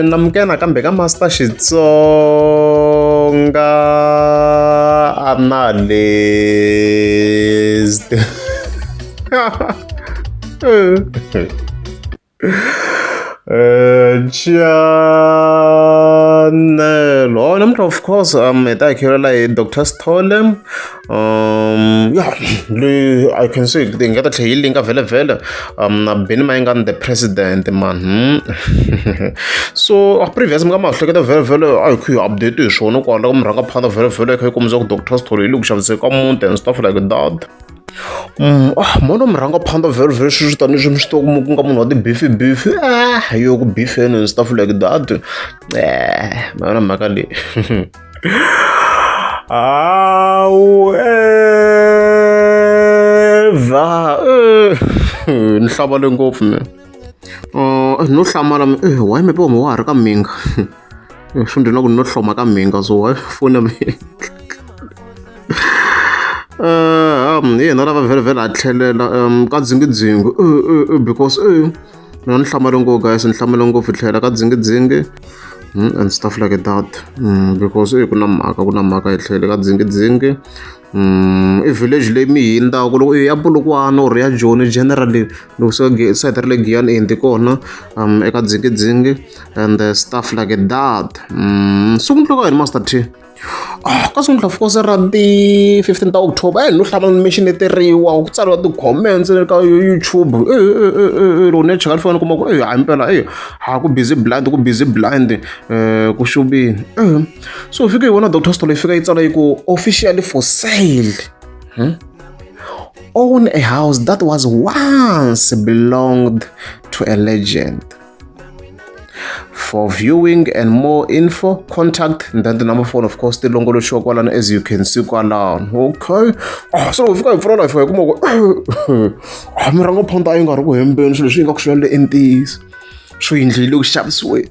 namukena kambe ka Master Xitsonga analyst. Channel. Of course, I care like Dr. Sithole. I can say the other healing of vele. Been Mayengani the president, man. So previous mga mahluke the vele I could update the show no kwala umranga phana vele kay kumzo Dr. Sithole look shavse ka munti and stuff like that. Mona mranga phanda very shitani shimsto nga munhu wa beefy yo ku beef and stuff like that. Mana mhaka leyi. Ni hlamale ngopfu me. No hlamala why me po mo wa ri ka minga. Swi ndzi na ku no hloma ka minga so why fona me. Na lava vele a tlhelela ka dzingidzingi because mina ni hlamale ngopfu guys, ni hlamale ngopfu tlhela ka dzingidzingi and stuff like that because ku na mhaka hi tlhele ka dzingidzingi. I village leyi mi hindzaku loko ya Polokwane or ya Joni generally loko side ra le Giyani endi kona eka dzingidzingi and stuff like that. Sungula ka hi Master T. Ka sungula of course ra ti 15th October no hlama mission leteriwa ku tsariwa ti-comments ka YouTube loko ne cheka fona kuma ku impela ha ku busy blind ku shubini. So fika yi vona Dr. Sithole fika yi tsala yi ku officially for sale. Own a house that was once belonged to a legend. For viewing and more info, contact and then the number phone, of course, the longer show as you can see. Okay. So if you for life, I'm going to so in the look sharp way.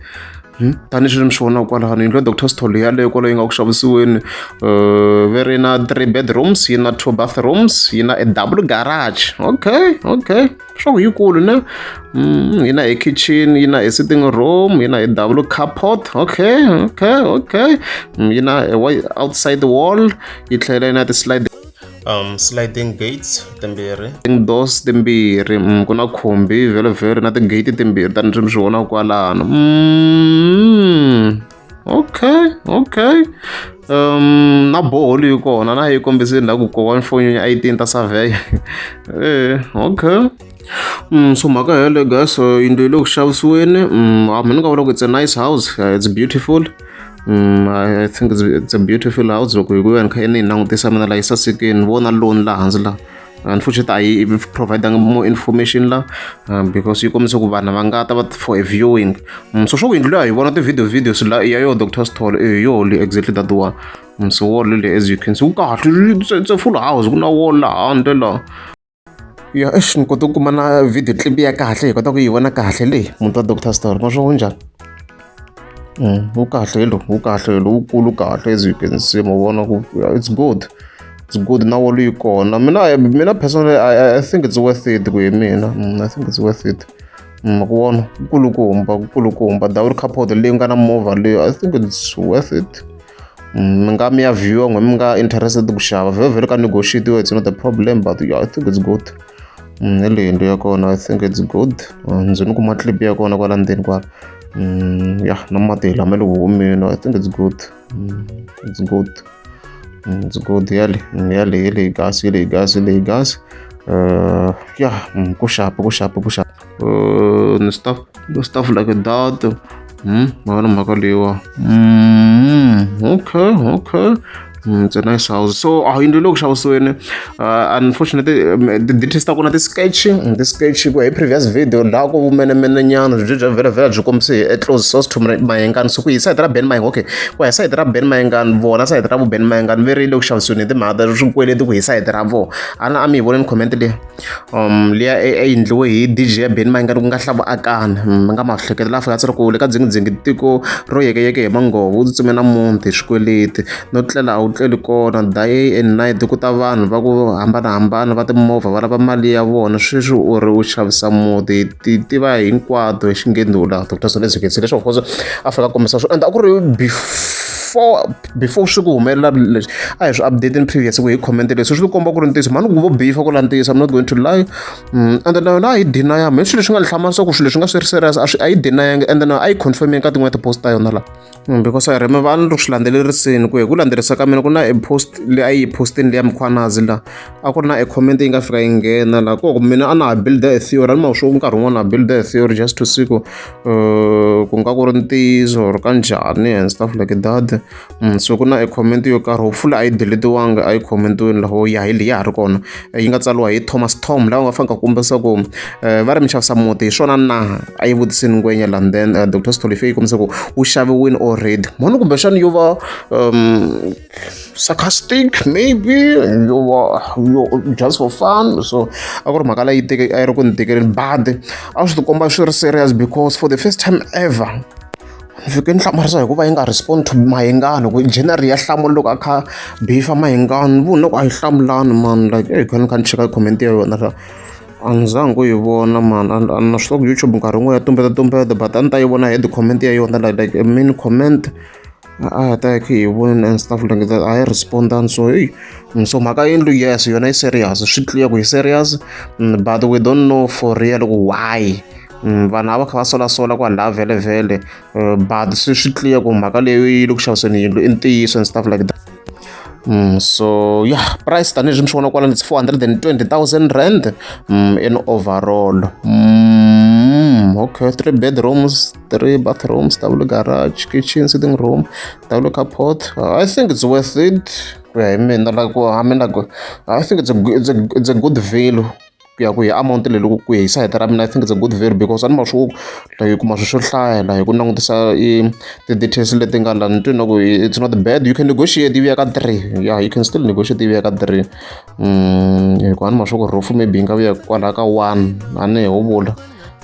Tani swi swona kwalano yindlu ya Dr. Sithole yaleyo kwala yi nga ku xavisiweni very na 3 bedrooms yi na 2 bathrooms yi na a double garage. Okay swo yikulu ne yi na a kitchen yi na a sitting room yi na a double carport. Okay yi na a outside wall yi tlhela yi na ti sliding gates timbirhi, doors timbirhi, ku na khumbi vele na ti-gate timbirhi tani swi swi vona kwalano. Okay na boholi yi kona na yi kombisini la ku koka mfonyo ya 18 ta survey. Okay so mhaka hele guys yindlu le ku xavisiweni mina nga vula ku it's a nice house, it's beautiful. I think it's a beautiful house. Loko hi ku ya ni kha ni langutisa mina la yi sasekini vona loan la hansi la. Unfortunately, I provide more information la because you come to Vanavangata for a viewing. So show in one of the videos la yo Dr. Sithole yo exactly that one. So all as you can see, it's a full house. Kuna wall la andela. Ya ni kota ku kuma na video clip ya kahle hi kota ku yi vona kahle le munhu Dr. Sithole ma swo njhani. U kahle lo ukulu kahle as you can see mo vona ku it's good. It's good now all you kona. Mina personally I think it's worth it ku mina. I think it's worth it. Makuvona kulukumba dawuri carport leyi nga na movha leyi I think it's worth it. Nga mi ya view ngwe nga interested ku xava very ka negotiate, it's not a problem, but yeah, I think it's good. Le ndo ya kona I think it's good. Ndzi ni kuma clip ya kona kwala ndzeni kwa yeah na mati la melo humini I think it's good. It's good yale gas yeah ku sharp stuff like that. Mana mhaka leyiwa. Okay it's a nice house. So yindlu le ku xavisiweni unfortunately the test ta kona ti sketch ku hi previous video la ku mene nyana byi very byi kombise a close source to Mayengani. So ku hi side ra Ben Mayengani, okay ku hi side ra Ben Mayengani vona side ra Ben Mayengani very le ku xavisiweni timhaka swikweleti ku hi side ra vo a mi hi voneni comment leyi liya yindluwe hi DJ ya Ben Mayengani ku nga hlavo akana mi nga ma hleketela fika tsiri ku le ka dzingidzingi tiko ro yekeyeke hi mangovo u tsutsumela munti swikweleti no tlela tleli kona day and night ku ta vanhu va ku hambanahambana va timovha va lava mali ya vona sweswi u ri u xavisa muti ti va hinkwato hi xingendula Dr. Sithole leswi of course a fika kombisa swo and a ku ri before swi ku humelela leswi a hi swi updating previous ku hi comment leswi swi komba ku ri ntiyiso mani ku vo bifa ku la ntiyiso I'm not going to lie and then na hi deny me swilo leswi nga hlamala swa ku swilo leswi nga swi ri serious a yi denyanga and then a yi confirm ka tin'wana ti-post ta yona la because I remember a ni ri ku swi landzeleriseni ku hi ku landzelerisa ka mina ku na e post leyi a yi postini leya mukhwanazi la a ku ri na e comment yi nga fika yi nghena la ku mina a na ha build a theory a ni ma swo nkarhi wun'wana a build a theory just to see ku nga ku ri ntiyiso or kanjhani and stuff like that so ku na e comment yo karhi hopefully a yi deletiwanga a yi commentiweni laho ya hi leyi ya ha ri kona yi nga tsariwa hi Thomas Tom laha u nga fanaka kombisa ku va ri mi xavisa muti hi swona na a yi vutisini ngwenya la then Dr. Sithole yi kombisa ku u xaviwini already mhani kumbexana yo va sarcastic maybe yo just for fun so a ku ri mhaka leyi a yi ri ku ni tekeleni but a swi ti komba swi ri serious because for the first time ever fike ni hlamarisa hi ku va yi nga respond to Mayengani ku January ya hlamula loko a kha bifa Mayengani vu loko a yi hlamulani man like kha ni cheka comment ya yona la a ni zangi ku yi vona man a na swi tiva ku YouTube nkarhi wun'we ya tumbeta but a ni ta yi vona hi comment ya yona like a main comment a ta yi vona and stuff like that a yi respondan so so mhaka yindlu yes yona yi serious swi clear ku yi serious but we don't know for real why vanhu a va kha va solasola kwalaha vhele but swi clear ku mhaka leyi yi le ku xaviseni yindlu i ntiyiso and stuff like that so yeah price tanihileswi mi swi vona kwalani it's 420,000 rand in overall okay 3 bedrooms 3 bathrooms double garage kitchen sitting room double carport I think it's worth it I mean I think it's a good value ku ya ku hi amount leyi loko ku hi sayiti ra mina I think it's a good value because a ni ma swo like kuma swo hlayela hi ku langutisa ti-details leti nga la ni twi na ku it's not bad you can negotiate ivi ya ka 3 yeah you can still negotiate ivi ya ka 3 hi ku a ni ma swo ku roof maybe yi nga vuya kwalaha ka 1 a ni ho vula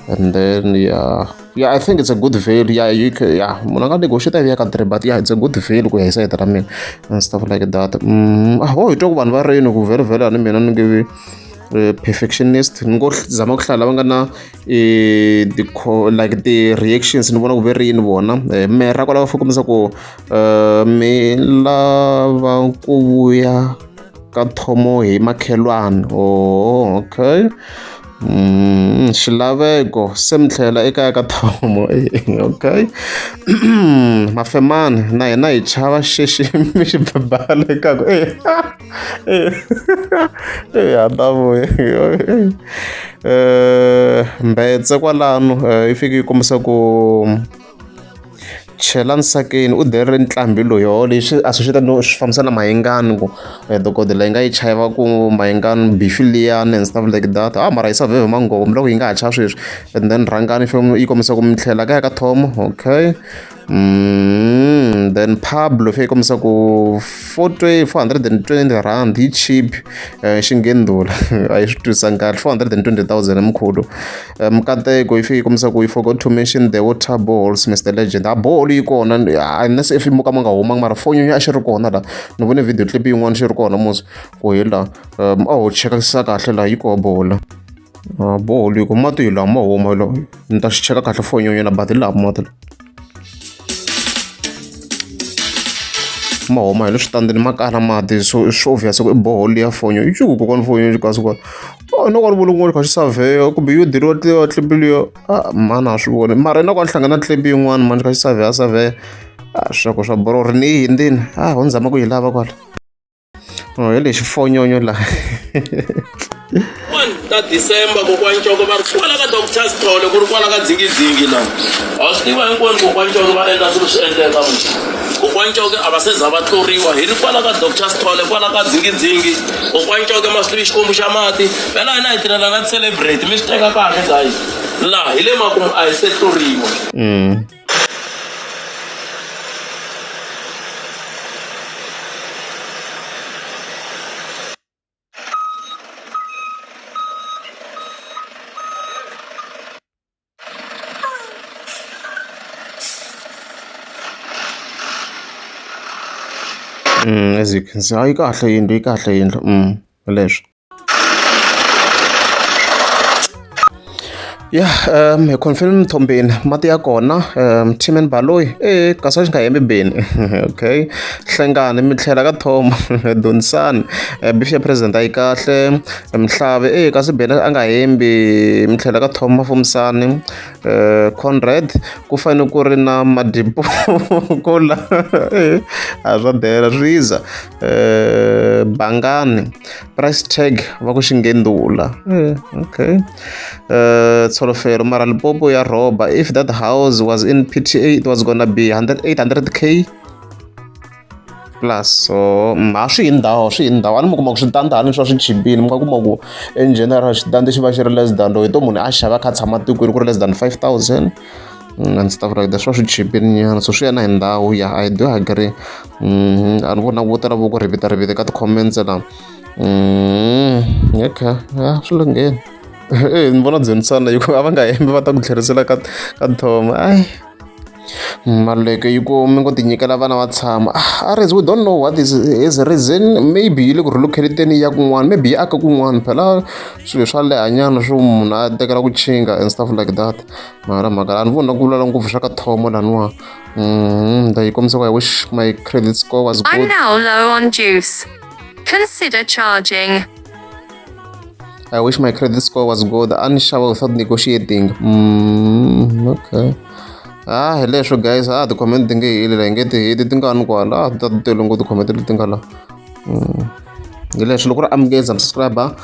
and then yeah I think it's a good value you can munhu a nga negotiate ivi ya ka 3 but it's a good value ku ya hi sayiti ra mina and stuff like that hi twa ku vanhu va reni ku vhele a ni mina ni nge perfectionist ni ngo zama ku hlaya lava nga na like ti-reactions ni vona ku ve ri yini vona mera kwalava va fokomisa ku mi lava ku vuya ka thomo hi makhelwani okay xilaveko se mi tlhela ekaya ka thomo okay mafemani na hina hi chava xexi mi xi babala ekaku a ta vuya mbetse kwalano yi fike yi kombisa ku chela nsakeni u derile ntlambi loyo leswi a swi xita no swi fambisa na Mayengani ku dokodela yi nga yi chayeva ku Mayengani bifi liyani and stuff like that mara yi sa vheve manghovo loko yi nga ha cha sweswi and then rhangani yi kombisa ku mi tlhela kaya ka thomo okay then Pablo fe kombisa ku 420 rand yi cheap xingendula a yi swi twisanga kahle 420,000 mkhulu mkateko yi fike kombisa ku you forgot to mention the water balls Mr Legend a ball yi kona unless if mo ka ma nga humanga mara fonyo a xi ri kona la ni vone video clip yin'wana xi ri kona mos ku hi la chekisa kahle la yi koho bola ball yi ku mati hi laha ma huma ni ta xi cheka kahle fonyo yena but hi laha mati ma huma hi le switandini ma kala mati so swi obvious ku i boholi ya fonyo yi cuku kokwana fonyo kasi kona no kwani vula kun'wana kha xi saveya kumbe yo diriwa tlipi liyo mani a swi voni mara na kwani hlangana tlipi yin'wana mani kha xi saveya swako swa boro ri ni yi hindzini ho ni zama ku yi lava kwala hi lexi fonyonyo laha ta December kokwani Coko va ri kwala ka Dr. Sithole ku ri kwala ka dzingidzingi laha a swi tiva hinkwenu kokwani Coko va endla swilo swi endleka kokwani Coko a va se za va tluriwa hi ri kwala ka Dr. Sithole kwala ka dzingidzingi kokwani Coko ma swi tivi xikwembu xa mati phela hina hi tirhela na ti-celebrate mi swi teka kahle guys laha hi le makumu a hi se tluriwa As you can see, yi kahle yindlu leswi. Yeah, hi confirm Mthombeni mati ya kona Tim and Baloyi kasi xi nga hembi beni okay hlengani mi tlhela ka Thoma Donisani beef ya president a yi kahle Mhlave kasi beni a nga hembi mi tlhela ka Thoma Mfumisani Conrad ku fane ku ri na Madipo kola a swa dela Riza Bangani price tag va ku xingendula okay Tsolofelo mara Limpopo ya roba if that house was in PTA it was gonna be 800k plus so swi hi ndhawu a ni mi kuma ku switandani swa swi chipile mi nga kuma ku in general xitandi xi va xi ri less than loyi to munhu a xava kha tshama tikweni ku ri less than 5,000 and stuff like that swa swi chipile nyana so swi ya na hi ndhawu ya I do agree a ni vona vo tala vo ku rivita ka ti-comments la okay swi lungheni ni vona Dzhonisani hikuva a va nga hembi va ta ku tlherisela ka Thoma ai maleke yi ku mi ngo ti nyikela vana va tshama ares we don't know what is his reason maybe yi le ku relocateteni ya kun'wana maybe yi aka kun'wana phela swilo swa le hanyana swo munhu a tekela ku chinga and stuff like that mara mhaka a ni vona ku vula ngopfu swa ka Thoma laniwa yi kombisa ku I wish my credit score was good. I'm now low on juice. Consider charging. I wish my credit score was good. Unsure without negotiating. Okay. Hi leswo guys. The comment nge hili la nge ti hiti tingani kwala. Ta telo ngo ti comment leti nga la. Leswo loko ri amukeza subscriber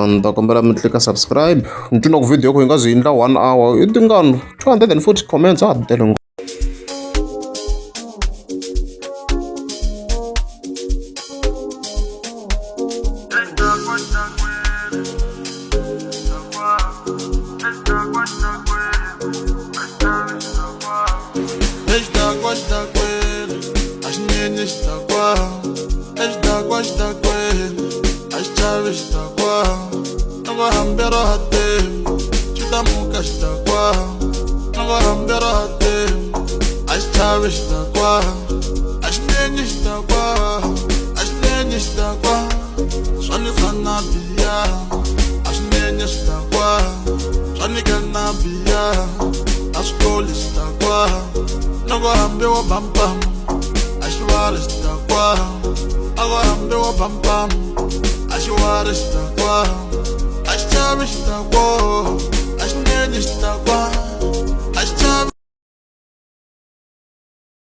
nda kombela mi click subscribe. Ntino ku video ko ingazi indla 1 hour. I tingani 240 comments telo.